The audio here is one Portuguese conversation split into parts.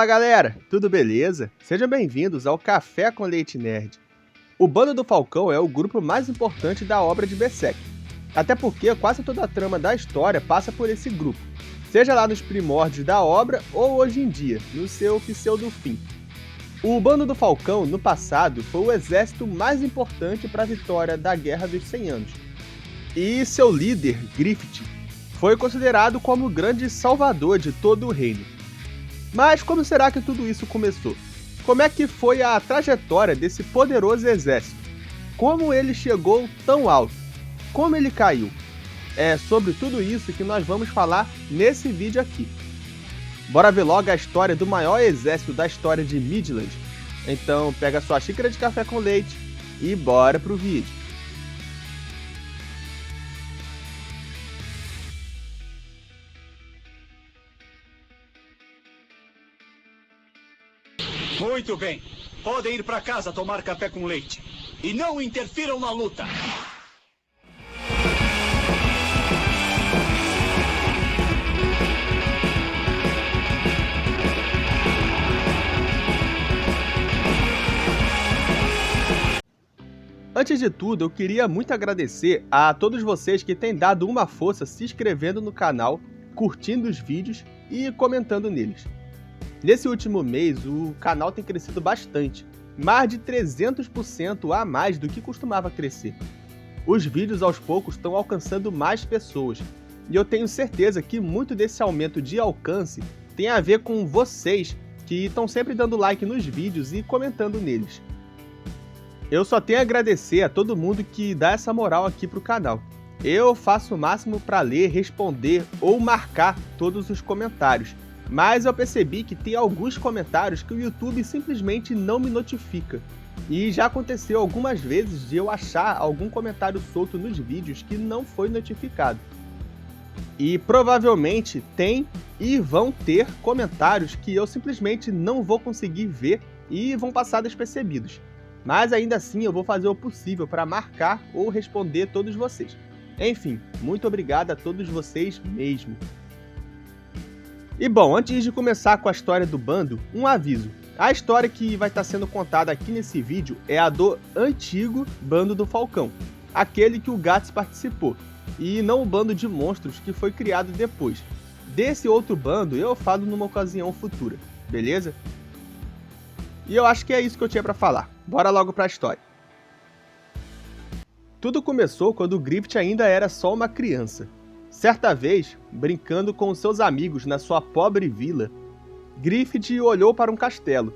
Fala galera, tudo beleza? Sejam bem-vindos ao Café com Leite Nerd. O Bando do Falcão é o grupo mais importante da obra de Berserk, até porque quase toda a trama da história passa por esse grupo, seja lá nos primórdios da obra ou hoje em dia, no seu pseudo-fim. O Bando do Falcão, no passado, foi o exército mais importante para a vitória da Guerra dos 100 Anos, e seu líder, Griffith, foi considerado como o grande salvador de todo o reino. Mas como será que tudo isso começou? Como é que foi a trajetória desse poderoso exército? Como ele chegou tão alto? Como ele caiu? É sobre tudo isso que nós vamos falar nesse vídeo aqui. Bora ver logo a história do maior exército da história de Midland? Então pega sua xícara de café com leite e bora pro vídeo. Muito bem. Podem ir para casa tomar café com leite. E não interfiram na luta. Antes de tudo, eu queria muito agradecer a todos vocês que têm dado uma força se inscrevendo no canal, curtindo os vídeos e comentando neles. Nesse último mês, o canal tem crescido bastante, mais de 300% a mais do que costumava crescer. Os vídeos aos poucos estão alcançando mais pessoas, e eu tenho certeza que muito desse aumento de alcance tem a ver com vocês que estão sempre dando like nos vídeos e comentando neles. Eu só tenho a agradecer a todo mundo que dá essa moral aqui pro canal. Eu faço o máximo para ler, responder ou marcar todos os comentários. Mas eu percebi que tem alguns comentários que o YouTube simplesmente não me notifica. E já aconteceu algumas vezes de eu achar algum comentário solto nos vídeos que não foi notificado. E provavelmente tem e vão ter comentários que eu simplesmente não vou conseguir ver e vão passar despercebidos. Mas ainda assim eu vou fazer o possível para marcar ou responder todos vocês. Enfim, muito obrigado a todos vocês mesmo. E bom, antes de começar com a história do bando, um aviso. A história que vai estar sendo contada aqui nesse vídeo é a do antigo Bando do Falcão, aquele que o Guts participou, e não o bando de monstros que foi criado depois. Desse outro bando eu falo numa ocasião futura, beleza? E eu acho que é isso que eu tinha para falar. Bora logo para a história. Tudo começou quando o Griffith ainda era só uma criança. Certa vez, brincando com seus amigos na sua pobre vila, Griffith olhou para um castelo,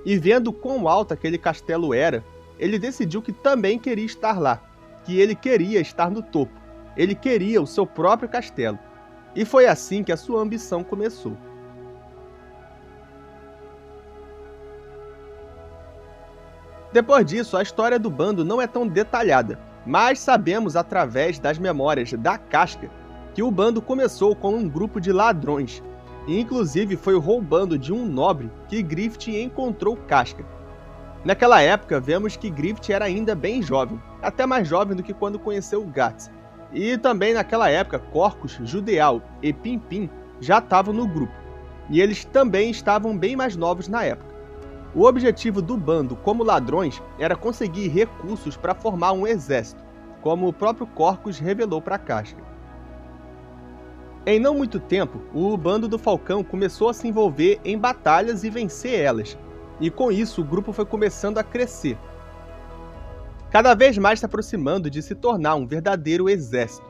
e vendo quão alto aquele castelo era, ele decidiu que também queria estar lá, que ele queria estar no topo, ele queria o seu próprio castelo. E foi assim que a sua ambição começou. Depois disso, a história do bando não é tão detalhada, mas sabemos através das memórias da Casca que o bando começou com um grupo de ladrões, e inclusive foi roubando de um nobre que Griffith encontrou Casca. Naquela época, vemos que Griffith era ainda bem jovem, até mais jovem do que quando conheceu o Guts. E também naquela época, Corcus, Judeal e Pimpim já estavam no grupo, e eles também estavam bem mais novos na época. O objetivo do bando como ladrões era conseguir recursos para formar um exército, como o próprio Corcus revelou para Casca. Em não muito tempo, o Bando do Falcão começou a se envolver em batalhas e vencer elas, e com isso o grupo foi começando a crescer, cada vez mais se aproximando de se tornar um verdadeiro exército.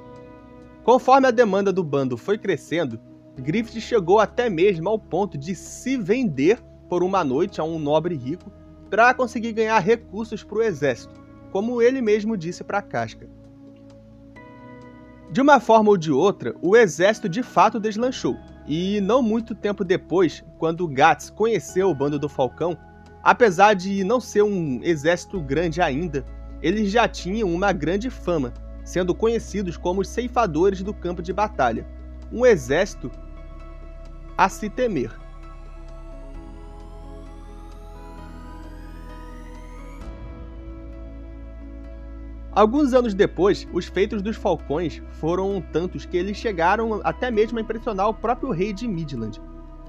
Conforme a demanda do bando foi crescendo, Griffith chegou até mesmo ao ponto de se vender por uma noite a um nobre rico para conseguir ganhar recursos para o exército, como ele mesmo disse para Casca. De uma forma ou de outra, o exército de fato deslanchou, e não muito tempo depois, quando Guts conheceu o Bando do Falcão, apesar de não ser um exército grande ainda, eles já tinham uma grande fama, sendo conhecidos como os ceifadores do campo de batalha, um exército a se temer. Alguns anos depois, os feitos dos Falcões foram tantos que eles chegaram até mesmo a impressionar o próprio rei de Midland,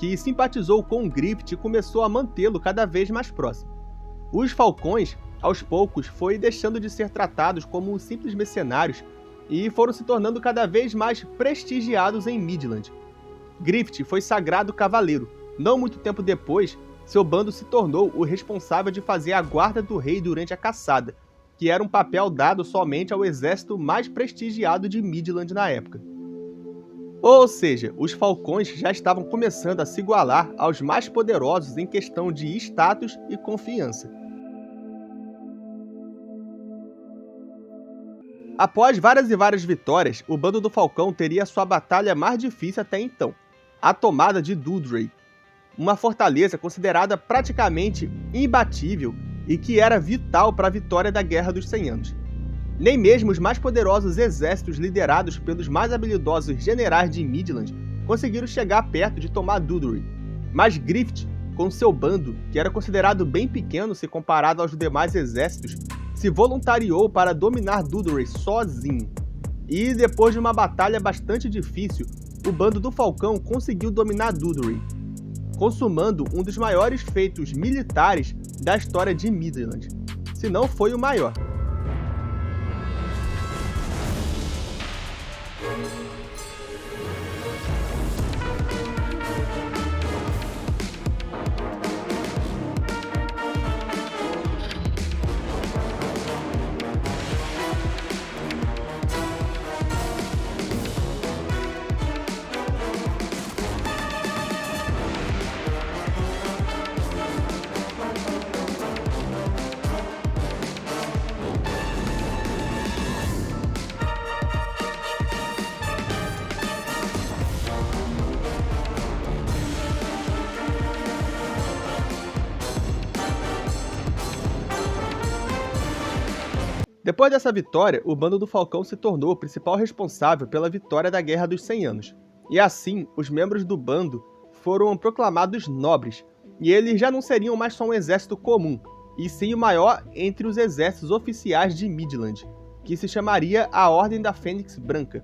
que simpatizou com o Griffith e começou a mantê-lo cada vez mais próximo. Os Falcões, aos poucos, foi deixando de ser tratados como simples mercenários e foram se tornando cada vez mais prestigiados em Midland. Griffith foi sagrado cavaleiro. Não muito tempo depois, seu bando se tornou o responsável de fazer a guarda do rei durante a caçada, que era um papel dado somente ao exército mais prestigiado de Midland na época. Ou seja, os Falcões já estavam começando a se igualar aos mais poderosos em questão de status e confiança. Após várias e várias vitórias, o bando do Falcão teria sua batalha mais difícil até então, a tomada de Doodray, uma fortaleza considerada praticamente imbatível e que era vital para a vitória da Guerra dos 100 Anos. Nem mesmo os mais poderosos exércitos liderados pelos mais habilidosos generais de Midland conseguiram chegar perto de tomar Doodray, mas Griffith, com seu bando, que era considerado bem pequeno se comparado aos demais exércitos, se voluntariou para dominar Doodray sozinho. E depois de uma batalha bastante difícil, o bando do Falcão conseguiu dominar Doodray, consumando um dos maiores feitos militares da história de Midland, se não foi o maior. Depois dessa vitória, o bando do Falcão se tornou o principal responsável pela vitória da Guerra dos 100 Anos. E assim, os membros do bando foram proclamados nobres, e eles já não seriam mais só um exército comum, e sim o maior entre os exércitos oficiais de Midland, que se chamaria a Ordem da Fênix Branca.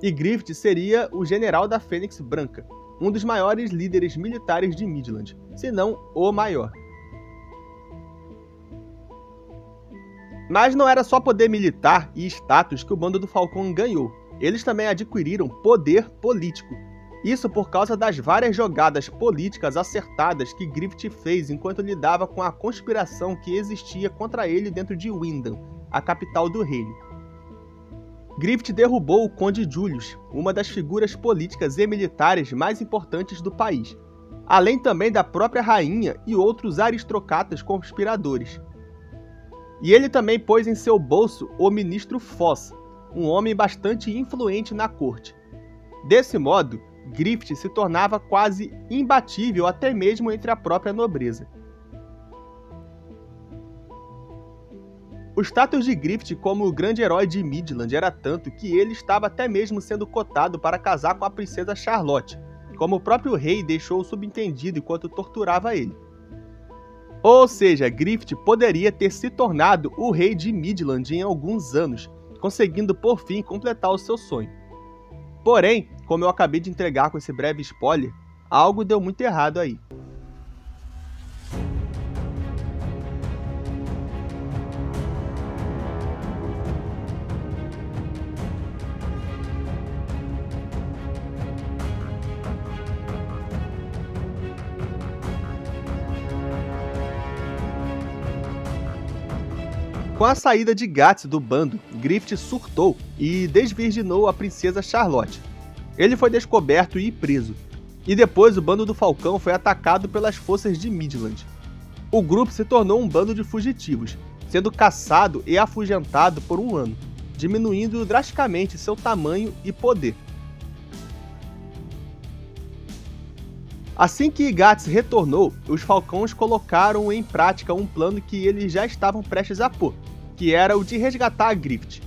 E Griffith seria o General da Fênix Branca, um dos maiores líderes militares de Midland, se não o maior. Mas não era só poder militar e status que o bando do Falcão ganhou. Eles também adquiriram poder político. Isso por causa das várias jogadas políticas acertadas que Griffith fez enquanto lidava com a conspiração que existia contra ele dentro de Windham, a capital do reino. Griffith derrubou o Conde Julius, uma das figuras políticas e militares mais importantes do país, além também da própria rainha e outros aristocratas conspiradores. E ele também pôs em seu bolso o ministro Foss, um homem bastante influente na corte. Desse modo, Griffith se tornava quase imbatível até mesmo entre a própria nobreza. O status de Griffith como o grande herói de Midland era tanto que ele estava até mesmo sendo cotado para casar com a princesa Charlotte, como o próprio rei deixou subentendido enquanto torturava ele. Ou seja, Griffith poderia ter se tornado o rei de Midland em alguns anos, conseguindo por fim completar o seu sonho. Porém, como eu acabei de entregar com esse breve spoiler, algo deu muito errado aí. Com a saída de Guts do bando, Griffith surtou e desvirginou a princesa Charlotte. Ele foi descoberto e preso, e depois o bando do Falcão foi atacado pelas forças de Midland. O grupo se tornou um bando de fugitivos, sendo caçado e afugentado por um ano, diminuindo drasticamente seu tamanho e poder. Assim que Guts retornou, os Falcões colocaram em prática um plano que eles já estavam prestes a pôr, que era o de resgatar Griffith.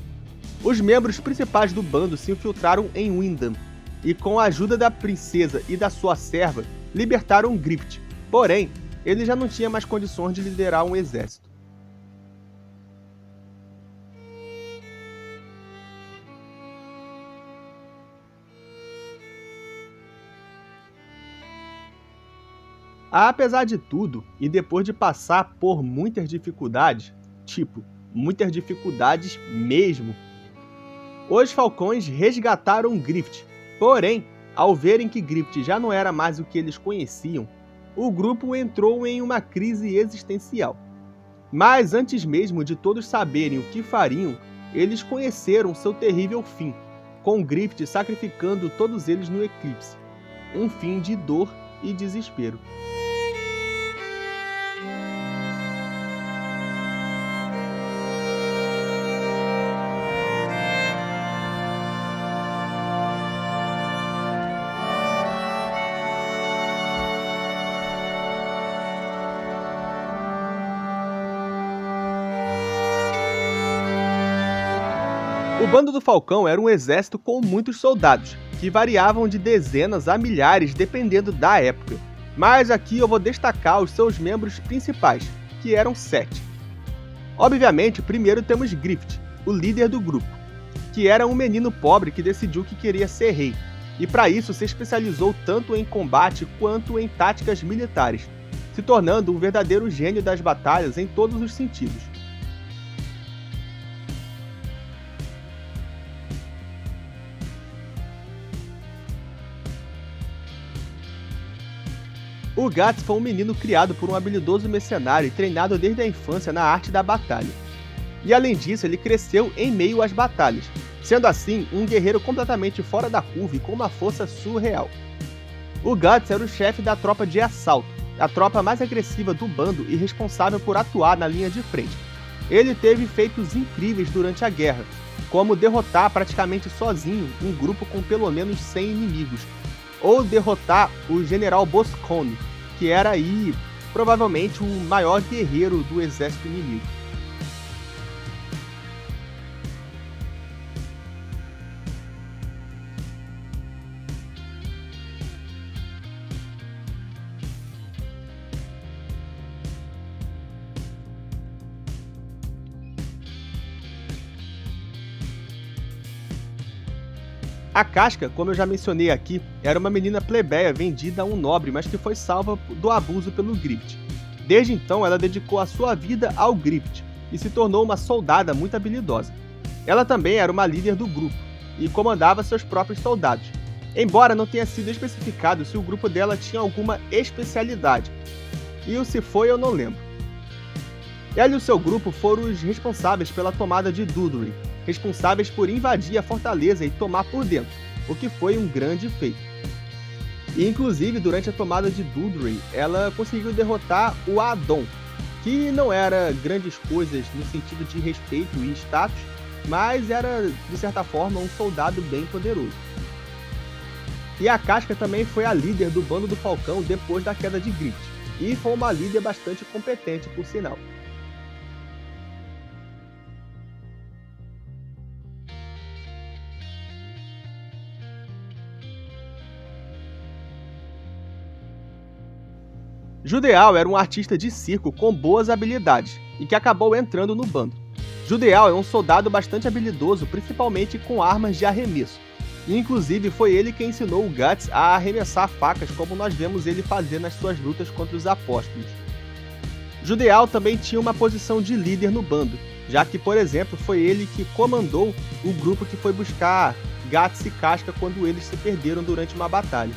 Os membros principais do bando se infiltraram em Windham, e com a ajuda da princesa e da sua serva, libertaram Griffith. Porém, ele já não tinha mais condições de liderar um exército. Apesar de tudo, e depois de passar por muitas dificuldades, tipo, muitas dificuldades mesmo, os Falcões resgataram Griffith. Porém, ao verem que Griffith já não era mais o que eles conheciam, o grupo entrou em uma crise existencial. Mas antes mesmo de todos saberem o que fariam, eles conheceram seu terrível fim, com Griffith sacrificando todos eles no eclipse. Um fim de dor e desespero. O Bando do Falcão era um exército com muitos soldados, que variavam de dezenas a milhares dependendo da época. Mas aqui eu vou destacar os seus membros principais, que eram 7. Obviamente, primeiro temos Griffith, o líder do grupo, que era um menino pobre que decidiu que queria ser rei, e para isso se especializou tanto em combate quanto em táticas militares, se tornando um verdadeiro gênio das batalhas em todos os sentidos. O Guts foi um menino criado por um habilidoso mercenário e treinado desde a infância na arte da batalha. E além disso, ele cresceu em meio às batalhas, sendo assim um guerreiro completamente fora da curva e com uma força surreal. O Guts era o chefe da tropa de assalto, a tropa mais agressiva do bando e responsável por atuar na linha de frente. Ele teve feitos incríveis durante a guerra, como derrotar praticamente sozinho um grupo com pelo menos 100 inimigos, ou derrotar o General Boscone, que era aí provavelmente o maior guerreiro do exército inimigo. A Casca, como eu já mencionei aqui, era uma menina plebeia vendida a um nobre, mas que foi salva do abuso pelo Griffith. Desde então, ela dedicou a sua vida ao Griffith e se tornou uma soldada muito habilidosa. Ela também era uma líder do grupo e comandava seus próprios soldados, embora não tenha sido especificado se o grupo dela tinha alguma especialidade. E o se foi eu não lembro. Ela e o seu grupo foram os responsáveis pela tomada de Dudurin, responsáveis por invadir a fortaleza e tomar por dentro, o que foi um grande feito. E inclusive, durante a tomada de Dudurin, ela conseguiu derrotar o Adon, que não era grandes coisas no sentido de respeito e status, mas era, de certa forma, um soldado bem poderoso. E a Casca também foi a líder do Bando do Falcão depois da queda de Griffith, e foi uma líder bastante competente, por sinal. Judeal era um artista de circo com boas habilidades e que acabou entrando no bando. Judeal é um soldado bastante habilidoso, principalmente com armas de arremesso. E inclusive foi ele quem ensinou o Guts a arremessar facas, como nós vemos ele fazer nas suas lutas contra os apóstolos. Judeal também tinha uma posição de líder no bando, já que, por exemplo, foi ele que comandou o grupo que foi buscar Guts e Casca quando eles se perderam durante uma batalha.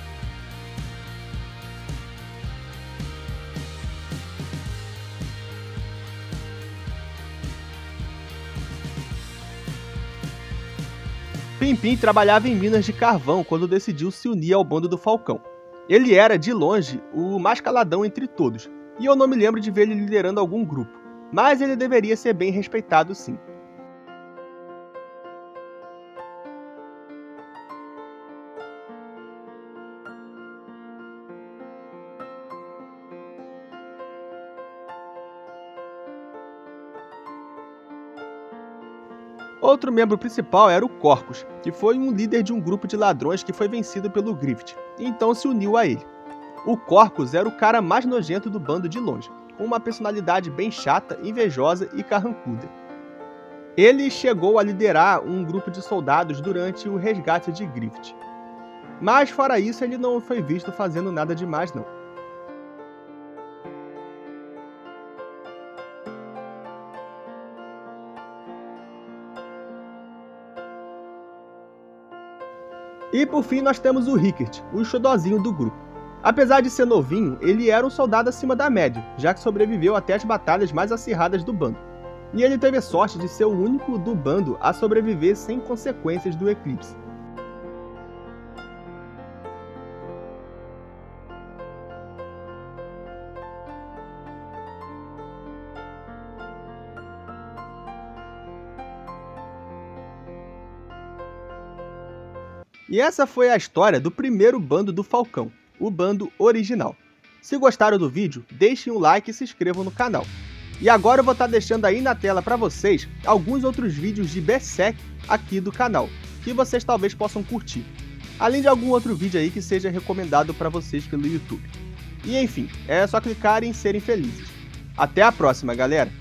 Pimpim trabalhava em minas de carvão quando decidiu se unir ao Bando do Falcão. Ele era, de longe, o mais caladão entre todos, e eu não me lembro de ver ele liderando algum grupo, mas ele deveria ser bem respeitado sim. Outro membro principal era o Corcus, que foi um líder de um grupo de ladrões que foi vencido pelo Griffith, e então se uniu a ele. O Corcus era o cara mais nojento do bando de longe, com uma personalidade bem chata, invejosa e carrancuda. Ele chegou a liderar um grupo de soldados durante o resgate de Griffith. Mas fora isso, ele não foi visto fazendo nada demais não. E por fim nós temos o Rickert, o xodozinho do grupo. Apesar de ser novinho, ele era um soldado acima da média, já que sobreviveu até as batalhas mais acirradas do bando. E ele teve sorte de ser o único do bando a sobreviver sem consequências do eclipse. E essa foi a história do primeiro bando do Falcão, o bando original. Se gostaram do vídeo, deixem um like e se inscrevam no canal. E agora eu vou estar deixando aí na tela para vocês alguns outros vídeos de Berserk aqui do canal, que vocês talvez possam curtir. Além de algum outro vídeo aí que seja recomendado para vocês pelo YouTube. E enfim, é só clicar em serem felizes. Até a próxima, galera!